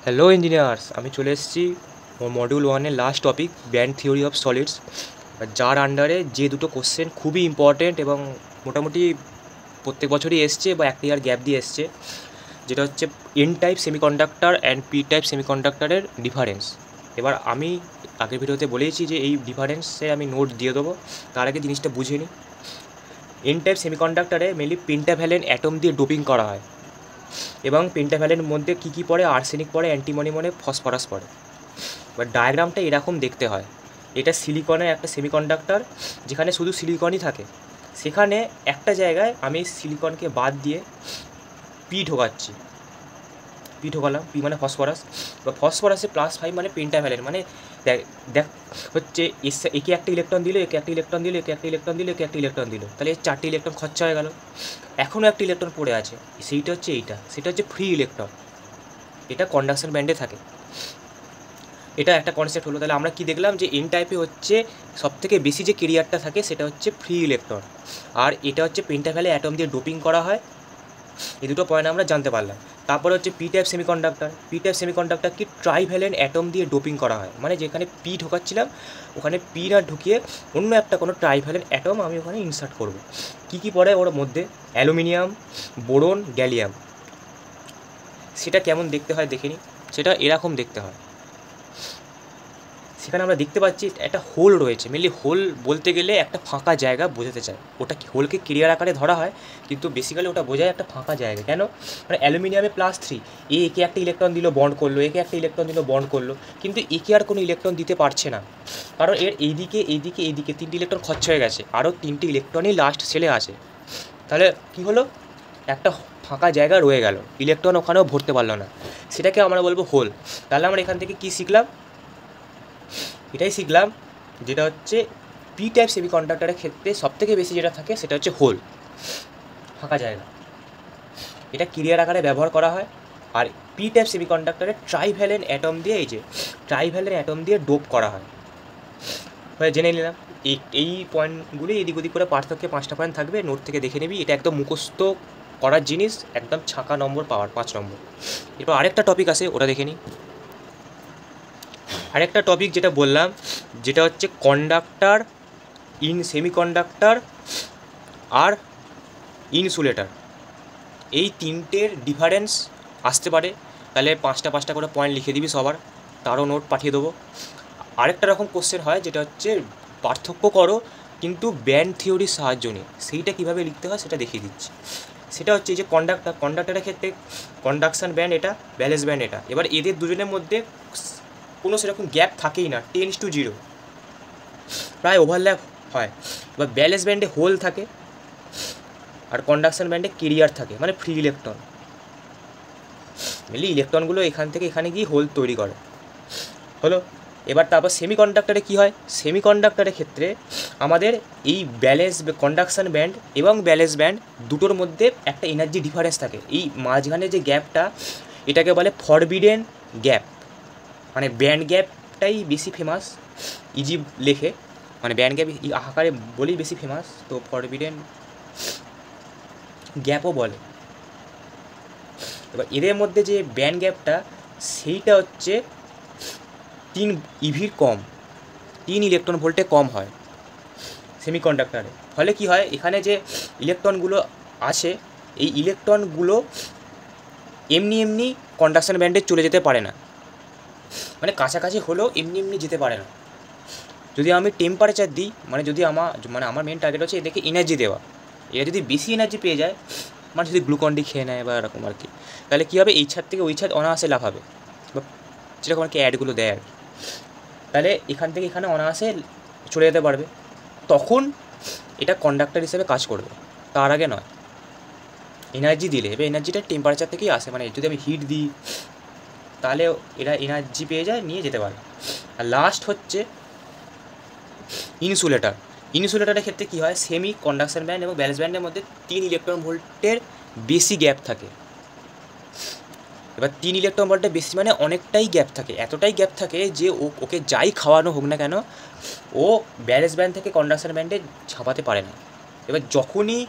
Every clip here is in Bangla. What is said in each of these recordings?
হ্যালো ইঞ্জিনিয়ার্স, আমি চলে এসেছি মডিউল ওয়ানের last topic band theory of solids, যার আন্ডারে যে দুটো কোশ্চেন খুবই ইম্পর্টেন্ট এবং মোটামুটি প্রত্যেক বছরই এসছে বা একটা ইয়ার গ্যাপ দিয়ে এসছে, যেটা হচ্ছে N type semiconductor and P type সেমিকন্ডাক্টরের ডিফারেন্স। এবার আমি আগের ভিডিওতে বলেইছি যে এই ডিফারেন্সে আমি নোট দিয়ে দেবো, তার আগে জিনিসটা বুঝে নিই। এন টাইপ সেমিকন্ডাক্টরে মেনলি পেন্টাভ্যালেন্ট অ্যাটম দিয়ে ডোপিং করা হয় এবং পেন্টাভ্যালেন্টের মধ্যে কী কী পড়ে, আর্সেনিক পড়ে, অ্যান্টিমনি পড়ে, ফসফরাস পড়ে। এবার ডায়াগ্রামটা এরকম দেখতে হয়। এটা সিলিকনের একটা সেমিকন্ডাক্টর, যেখানে শুধু সিলিকনই থাকে। সেখানে একটা জায়গায় আমি সিলিকনকে বাদ দিয়ে পি ঢোকাচ্ছি। পি ঢোকালাম, পি মানে ফসফরাস, বা ফসফরাসে +5 মানে পেন্টাভ্যালেন্ট, মানে দেখ দেখ হচ্ছে একে একটা ইলেকট্রন দিল, একে একটা ইলেকট্রন দিল, একে একটা ইলেকট্রন দিল, একে একটা ইলেকট্রন দিল, তাহলে এই 4টে ইলেকট্রন খরচা হয়ে গেল। এখনও একটা ইলেকট্রন পড়ে আছে, সেইটা হচ্ছে এইটা, সেটা হচ্ছে ফ্রি ইলেকট্রন। এটা কন্ডাকশন ব্যান্ডে থাকে। এটা একটা কনসেপ্ট হলো। তাহলে আমরা কি দেখলাম যে এন টাইপে হচ্ছে সবথেকে বেশি যে কেরিয়ারটা থাকে সেটা হচ্ছে ফ্রি ইলেকট্রন, আর এটা হচ্ছে পেন্টাভ্যালে অ্যাটম দিয়ে ডোপিং করা হয়। এই দুটো পয়েন্ট আমরা জানতে পারলাম। তারপরে হচ্ছে P type semiconductor. P type semiconductor কি ট্রাইভ্যালেন্ট অ্যাটম দিয়ে ডোপিং করা হয়, মানে যেখানে পি ঢোকাচ্ছিলাম ওখানে পি না ঢুকিয়ে অন্য একটা কোনো ট্রাইভ্যালেন্ট অ্যাটম আমি ওখানে ইনসার্ট করব। কী কী পড়ে ওর মধ্যে? Aluminium, boron, gallium. সেটা কেমন দেখতে হয় দেখে নিই। সেটা এরকম দেখতে হয়। সেখানে আমরা দেখতে পাচ্ছি একটা হোল রয়েছে। মেনলি হোল বলতে গেলে একটা ফাঁকা জায়গা বোঝাতে চায়। ওটা হোলকে ক্লিয়ার আকারে ধরা হয়, কিন্তু বেসিক্যালি ওটা বোঝায় একটা ফাঁকা জায়গা। কেন? মানে অ্যালুমিনিয়ামে +3, একে একটা ইলেকট্রন দিল, বন্ড করলো, একে একটা ইলেকট্রন দিল, বন্ড করলো, কিন্তু একে আর কোনো ইলেকট্রন দিতে পারছে না, কারণ এর এইদিকে এইদিকে এইদিকে 3টে ইলেকট্রন খরচা হয়ে গেছে, আরও 3টে ইলেকট্রনই লাস্ট সেলে আছে। তাহলে কী হলো? একটা ফাঁকা জায়গা রয়ে গেল, ইলেকট্রন ওখানেও ভরতে পারলো না, সেটাকে আমরা বলবো হোল। তাহলে আমরা এখান থেকে কী শিখলাম? এটাই শিখলাম যেটা হচ্ছে পি টাইপ সেমিকন্ডাক্টরের ক্ষেত্রে সবথেকে বেশি যেটা থাকে সেটা হচ্ছে হোল, ফাঁকা জায়গা। এটা ক্লিয়ার আকারে ব্যবহার করা হয়। আর পি টাইপ সেমিকন্ডাক্টরে ট্রাইভ্যালেন্ট অ্যাটম দিয়ে, এই যে ট্রাইভ্যালেন্ট অ্যাটম দিয়ে ডোপ করা হয়। জেনে নিলাম এই পয়েন্টগুলি, এদিক ওদিক করে পার্থক্যে 5টা পয়েন্ট থাকবে, নোট থেকে দেখে নিবি। এটা একদম মুখস্থ করার জিনিস, একদম ছাকা নম্বর পাওয়ার 5 নম্বর। এরপর আরেকটা টপিক আছে, ওটা দেখে নিই। আরেকটা টপিক যেটা বললাম, যেটা হচ্ছে কন্ডাক্টর ইন সেমিকন্ডাক্টর আর ইনসুলেটর। এই তিনটের ডিফারেন্স আসতে পারে, তাহলে 5টা করে পয়েন্ট লিখে দিবি সবার, তারও নোট পাঠিয়ে দেবো। আরেকটা রকম কোশ্চেন হয় যেটা হচ্ছে পার্থক্য করো কিন্তু ব্যান্ড থিওরির সাহায্য নিয়ে, সেইটা কীভাবে লিখতে হয় সেটা দেখিয়ে দিচ্ছি। সেটা হচ্ছে যে কন্ডাক্টরের ক্ষেত্রে কন্ডাকশান ব্যান্ড এটা, ব্যালেন্স ব্যান্ড এটা। এবার এদের দুজনের মধ্যে কোনো সেরকম গ্যাপ থাকেই না, 10:0, প্রায় ওভারল্যাপ হয়। এবার ব্যালেন্স ব্যান্ডে হোল থাকে আর কন্ডাকশান ব্যান্ডে কেরিয়ার থাকে, মানে ফ্রি ইলেকট্রন। মেনলি ইলেকট্রনগুলো এখান থেকে এখানে গিয়ে হোল তৈরি করে। হলো। এবার তারপর সেমিকন্ডাক্টরে কী হয়? সেমিকন্ডাক্টরের ক্ষেত্রে আমাদের এই কন্ডাকশান ব্যান্ড এবং ব্যালেন্স ব্যান্ড দুটোর মধ্যে একটা এনার্জি ডিফারেন্স থাকে। এই মাঝখানে যে গ্যাপটা, এটাকে বলে ফরবিডেন গ্যাপ, মানে ব্যান্ড গ্যাপটাই বেশি ফেমাস। ইজি লেখে, মানে ব্যান্ড গ্যাপ আকারে বলেই বেশি ফেমাস, তো ফরবিডেন গ্যাপও বলে। এবার এদের মধ্যে যে ব্যান্ড গ্যাপটা, সেইটা হচ্ছে 3 ইভির কম, 3 ইলেকট্রন ভোল্টে কম হয় সেমিকন্ডাক্টরে। ফলে কি হয়, এখানে যে ইলেকট্রনগুলো আছে, এই ইলেকট্রনগুলো এমনি এমনি কন্ডাকশান ব্যান্ডে চলে যেতে পারে না, মানে কাছাকাছি হলেও এমনি এমনি যেতে পারে না। যদি আমি টেম্পারেচার দিই, মানে যদি আমার মেন টার্গেট হচ্ছে এদেরকে এনার্জি দেওয়া, এরা যদি বেশি এনার্জি পেয়ে যায়, মানে যদি গ্লুকন্ডি খেয়ে নেয় বা এরকম আর কি, তাহলে কী হবে, এই ছাদ থেকে ওই ছাদ অনায়াসে লাফাবে, বা যেরকম আর কি অ্যাডগুলো দেয় আর কি। তাহলে এখান থেকে এখানে অনায়াসে চলে যেতে পারবে, তখন এটা কন্ডাক্টর হিসেবে কাজ করবে, তার আগে নয়। এনার্জি দিলে, এবার এনার্জিটা টেম্পারেচার থেকেই আসে, মানে যদি আমি হিট দিই তাহলে এরা এনার্জি পেয়ে যায়, নিয়ে যেতে পারে। আর লাস্ট হচ্ছে ইনসুলেটর। ইনসুলেটরের ক্ষেত্রে কী হয়, সেমি কন্ডাকশন ব্যান্ড এবং ব্যালেন্স ব্যান্ডের মধ্যে 3 ইলেকট্রন ভোল্টের বেশি গ্যাপ থাকে। এবার 3 ইলেকট্রন ভোল্টের বেশি মানে অনেকটাই গ্যাপ থাকে, এতটাই গ্যাপ থাকে যে ওকে যাই খাওয়ানো হোক না কেন, ও ব্যালেন্স ব্যান্ড থেকে কন্ডাকশন ব্যান্ডে ঝাঁপাতে পারে না। এবার যখনই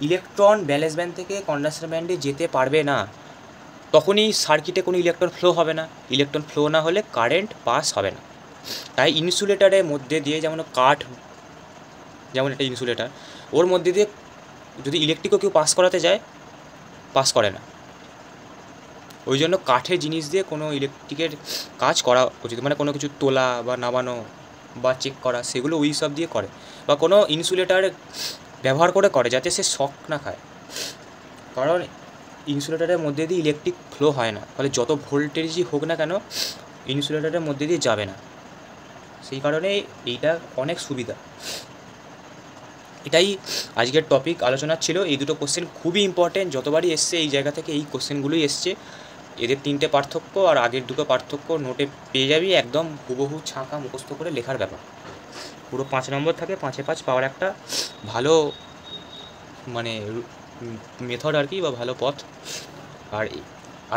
ইলেকট্রন ব্যালেন্স ব্যান্ড থেকে কন্ডাকশন ব্যান্ডে যেতে পারবে না, তখনই সার্কিটে কোনো ইলেকট্রন ফ্লো হবে না, ইলেকট্রন ফ্লো না হলে কারেন্ট পাস হবে না। তাই ইনসুলেটারের মধ্যে দিয়ে, যেমন কাঠ, যেমন একটা ইনসুলেটার, ওর মধ্যে দিয়ে যদি ইলেকট্রিকও কেউ পাস করাতে যায়, পাস করে না। ওই জন্য কাঠের জিনিস দিয়ে কোনো ইলেকট্রিকের কাজ করা উচিত, মানে কোনো কিছু তোলা বা নামানো বা চেক করা, সেগুলো ওই সব দিয়ে করে, বা কোনো ইনসুলেটার ব্যবহার করে যাতে সে শক না খায়। কারণ ইনসুলেটারের মধ্যে দিয়ে ইলেকট্রিক ফ্লো হয় না, ফলে যত ভোল্টেজই হোক না কেন ইনসুলেটারের মধ্যে দিয়ে যাবে না। সেই কারণে এইটা অনেক সুবিধা। এটাই আজকের টপিক আলোচনার ছিল। এই দুটো কোশ্চেন খুবই ইম্পর্টেন্ট, যতবারই এসছে এই জায়গা থেকে এই কোশ্চেনগুলোই এসছে। এদের 3টে পার্থক্য আর আগের দুটো পার্থক্য নোটে পেয়ে যাবি, একদম হুবহু ছাঁকা মুখস্থ করে লেখার ব্যাপার। পুরো 5 নম্বর থাকে, 5-এ 5 পাওয়ার একটা ভালো মানে মেথড আর কি, বা ভালো পথ। আর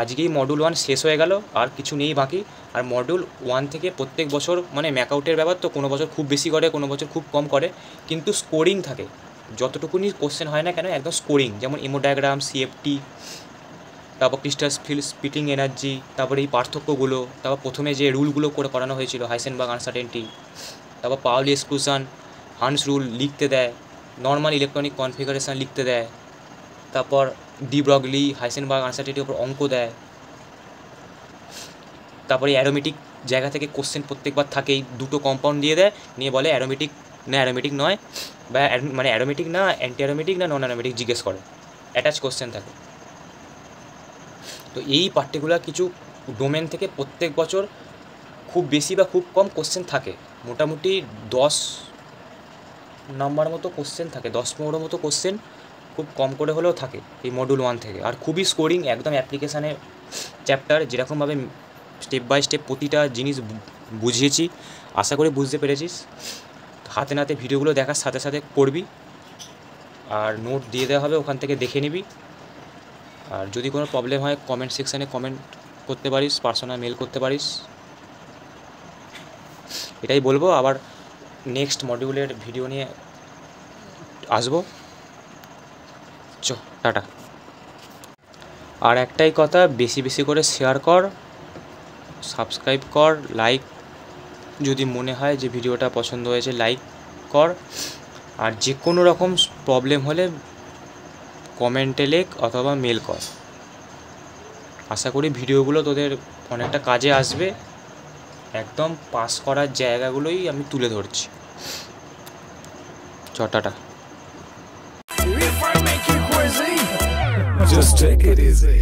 আজকেই মডিউল 1 শেষ হয়ে গেল, আর কিছু নেই বাকি। আর মডিউল 1 থেকে প্রত্যেক বছর, মানে ম্যাকআউটের ব্যাপার তো, কোনো বছর খুব বেশি করে, কোনো বছর খুব কম করে, কিন্তু স্কোরিং থাকে। যতটুকুনি কোশ্চেন হয় না কেন একদম স্কোরিং, যেমন ইমোডায়াগ্রাম, সিএফটি, তারপর ক্রিস্টাল ফিল্ড স্প্লিটিং এনার্জি, তারপরে এই পার্থক্যগুলো, তারপর প্রথমে যে রুলগুলো করে করানো হয়েছিল, হাইসেনবার্গ আনসার্টেনটি, তারপর পাউলি এক্সক্লুশন, হান্স রুল লিখতে দেয়, নর্মাল ইলেকট্রনিক কনফিগারেশন লিখতে দেয়, তারপর ডি ব্রগলি হাইসেনবার্গ আনসার্টেনটির উপর অঙ্ক দেয়, তারপরে অ্যারোমেটিক জায়গা থেকে কোশ্চেন প্রত্যেকবার থাকেই, দুটো কম্পাউন্ড দিয়ে দেয়, নিয়ে বলে অ্যারোমেটিক না অ্যারোমেটিক নয়, বা মানে অ্যারোমেটিক না অ্যান্টি অ্যারোমেটিক না নন অ্যারোমেটিক জিজ্ঞেস করে, অ্যাটাচ কোশ্চেন থাকে। তো এই পার্টিকুলার কিছু ডোমেন থেকে প্রত্যেক বছর খুব বেশি বা খুব কম কোশ্চেন থাকে, মোটামুটি 10 নাম্বার মতো কোশ্চেন থাকে, 10-15 মতো কোশ্চেন খুব কম করে হলেও থাকে এই মডিউল 1 থেকে। আর খুবই স্কোরিং, একদম অ্যাপ্লিকেশানের চ্যাপ্টার, যেরকমভাবে স্টেপ বাই স্টেপ প্রতিটা জিনিস বুঝিয়েছি, আশা করি বুঝতে পেরেছিস। হাতে নাতে ভিডিওগুলো দেখার সাথে সাথে পড়বি, আর নোট দিয়ে দেওয়া হবে, ওখান থেকে দেখে নিবি। আর যদি কোনো প্রবলেম হয় কমেন্ট সেকশানে কমেন্ট করতে পারিস, পার্সোনাল মেল করতে পারিস। এটাই বলবো, আবার নেক্সট মডিউলের ভিডিও নিয়ে আসবো। টাটা। আর একটাই কথা, বেশি বেশি করে শেয়ার কর, সাবস্ক্রাইব কর, লাইক, যদি মনে হয় যে ভিডিওটা পছন্দ হয়েছে লাইক কর। আর যে কোনো রকম প্রবলেম হলে কমেন্টে লেখ অথবা মেল কর। আশা করি ভিডিওগুলো তোদের অনেকটা কাজে আসবে, একদম পাস করার জায়গাগুলোই আমি তুলে ধরছি। Tata. Just take it easy.